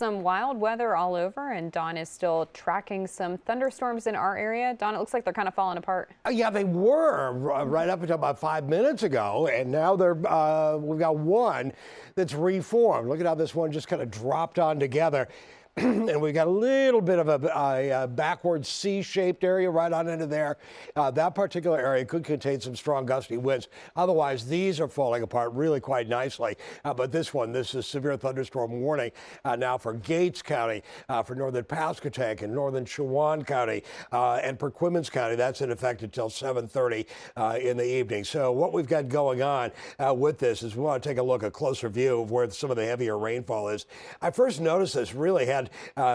some wild weather all over, and Don is still tracking some thunderstorms in our area. Don, it looks like they're kind of falling apart. Yeah, they were right up until about 5 minutes ago, and now we've got one that's reformed. Look at how this one just kind of dropped on together. And we've got a little bit of a backward C-shaped area right on into there. That particular area could contain some strong gusty winds. Otherwise, these are falling apart really quite nicely. But this is severe thunderstorm warning now for Gates County, for northern Pasquotank and northern Chowan County, and Perquimans County. That's in effect until 7:30 in the evening. So what we've got going on with this is we want to take a closer view of where some of the heavier rainfall is. I first noticed this really had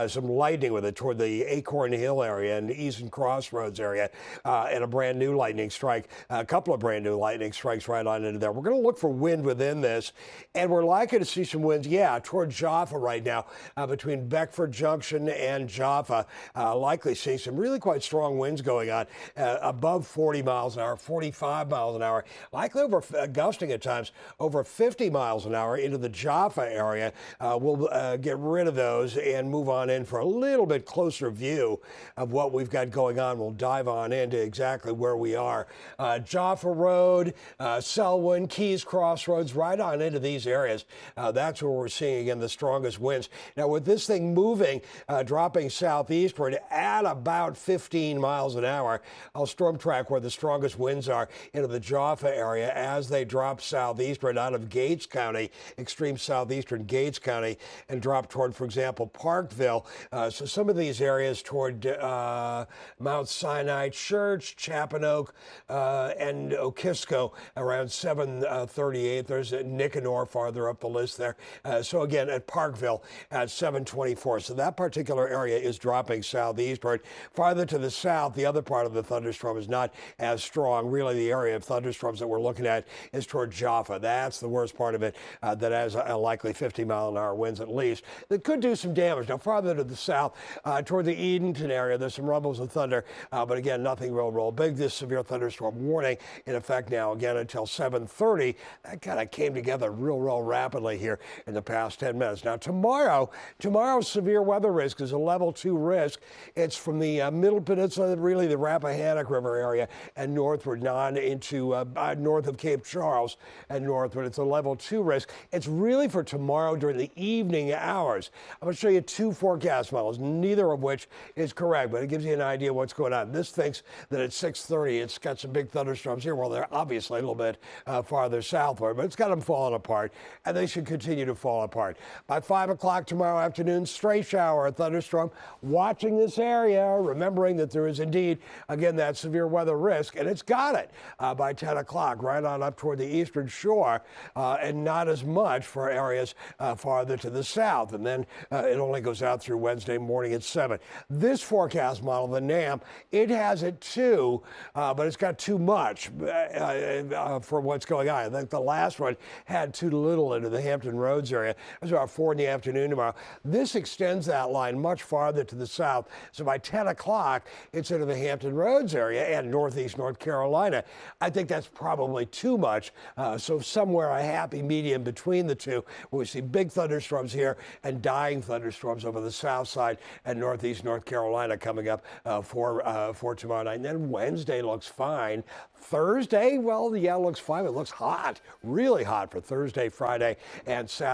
some lightning with it toward the Acorn Hill area and Easton Crossroads area, and a brand new lightning strike, a couple of brand new lightning strikes right on into there. We're going to look for wind within this, and we're likely to see some winds, toward Jaffa right now, between Beckford Junction and Jaffa. Likely seeing some really quite strong winds going on, above 40 miles an hour, 45 miles an hour, likely gusting at times over 50 miles an hour into the Jaffa area. We'll get rid of those and move on in for a little bit closer view of what we've got going on. We'll dive on into exactly where we are. Jaffa Road, Selwyn, Keys Crossroads, right on into these areas. That's where we're seeing, again, the strongest winds. Now, with this thing moving, dropping southeastward at about 15 miles an hour, I'll storm track where the strongest winds are into the Jaffa area as they drop southeastward out of Gates County, extreme southeastern Gates County, and drop toward, for example, Parkville. So some of these areas toward Mount Sinai Church, Chapanoke, and Okisko around 7:38. There's Nicanor farther up the list there. So again, at Parkville at 7:24. So that particular area is dropping southeastward. Farther to the south, the other part of the thunderstorm is not as strong. Really, the area of thunderstorms that we're looking at is toward Jaffa. That's the worst part of it. That has a likely 50-mile-an-hour winds at least. That could do some damage. Now, farther to the south, toward the Edenton area, there's some rumbles of thunder, but again, nothing real big. This severe thunderstorm warning in effect now, again, until 7:30. That kind of came together real rapidly here in the past 10 minutes. Now, tomorrow's severe weather risk is a level 2 risk. It's from the Middle Peninsula, really the Rappahannock River area, and northward on into north of Cape Charles and northward. It's a level 2 risk. It's really for tomorrow during the evening hours. I'm going to show you two forecast models, neither of which is correct, but it gives you an idea of what's going on. This thinks that at 6:30 it's got some big thunderstorms here. Well, they're obviously a little bit farther southward, but it's got them falling apart, and they should continue to fall apart. By 5 o'clock tomorrow afternoon, stray shower, a thunderstorm watching this area, remembering that there is indeed, again, that severe weather risk, and it's got it by 10 o'clock, right on up toward the eastern shore, and not as much for areas farther to the south. And then it only goes out through Wednesday morning at 7. This forecast model, the NAM, it has it too, but it's got too much for what's going on. I think the last one had too little into the Hampton Roads area. It was about 4 in the afternoon tomorrow. This extends that line much farther to the south. So by 10 o'clock, it's into the Hampton Roads area and northeast North Carolina. I think that's probably too much. So somewhere a happy medium between the two, where we see big thunderstorms here and dying thunderstorms over the south side and northeast North Carolina coming up for tomorrow night. And then Wednesday looks fine. Thursday, well, yeah, it looks fine. It looks hot, really hot for Thursday, Friday, and Saturday.